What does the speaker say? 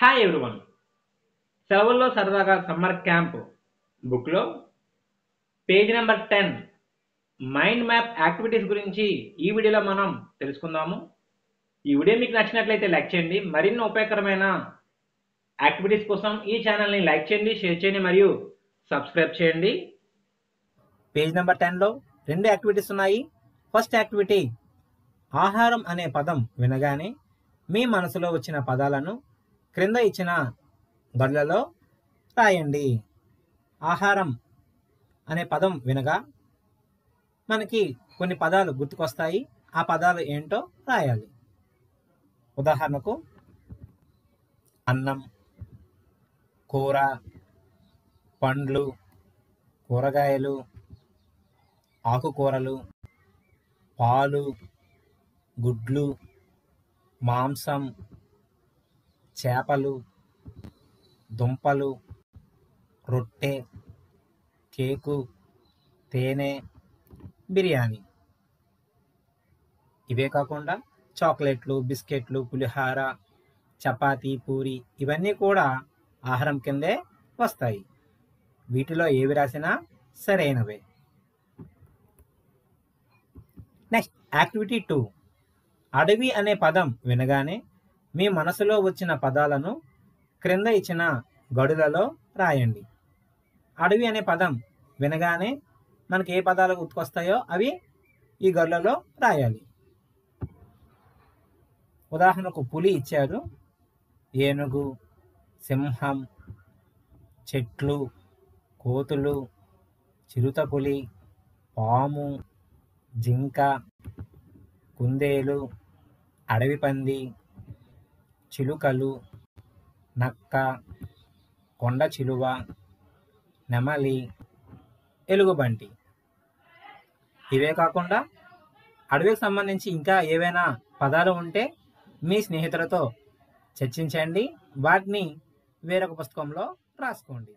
Hi everyone. సెలవుల్లో సరదాగా summer camp బుక్లో page number 10 mind map activities గురించి ఈ వీడియోలో మనం తెలుసుకుందాము. ఈ వీడియో మీకు నచ్చినట్లయితే లైక్ చేయండి. మరిన్ని ఉపయోగకరమైన యాక్టివిటీస్ కోసం ఈ ఛానల్ని లైక్ చేయండి, షేర్ చేయండి మరియు సబ్స్క్రైబ్ చేయండి. పేజ్ నెంబర్ 10లో 2 యాక్టివిటీస్ ఉన్నాయి. ఫస్ట్ యాక్టివిటీ, ఆహారం అనే పదం వినగానే మీ మనసులో వచ్చిన పదాలను క్రింద ఇచ్చిన గడులలో రాయండి. ఆహారం అనే పదం వినగా మనకి కొన్ని పదాలు గుర్తుకొస్తాయి. ఆ పదాలు ఏంటో రాయాలి. ఉదాహరణకు అన్నం, కూర, పండ్లు, కూరగాయలు, ఆకుకూరలు, పాలు, గుడ్లు, మాంసం, చేపలు, దుంపలు, రొట్టె, కేకు, తేనె, బిర్యానీ. ఇవే కాకుండా చాక్లెట్లు, బిస్కెట్లు, పులిహార, చపాతీ, పూరి ఇవన్నీ కూడా ఆహారం కిందే వస్తాయి. వీటిలో ఏవి రాసినా సరైనవే. నెక్స్ట్ యాక్టివిటీ 2, అడవి అనే పదం వినగానే మీ మనసులో వచ్చిన పదాలను క్రింద ఇచ్చిన గడులలో రాయండి. అడవి అనే పదం వినగానే మనకి ఏ పదాలు గుర్తుకొస్తాయో అవి ఈ గడులలో రాయాలి. ఉదాహరణకు పులి ఇచ్చారు. ఏనుగు, సింహం, చెట్లు, కోతులు, చిరుతపులి, పాము, జింక, కుందేలు, అడవి పంది, చిలుకలు, నక్క, కొండ చిలువ, నెమలి, ఎలుగుబంటి. ఇవే కాకుండా అడవికి సంబంధించి ఇంకా ఏవైనా పదాలు ఉంటే మీ స్నేహితులతో చర్చించండి. వాటిని వేరొక పుస్తకంలో రాసుకోండి.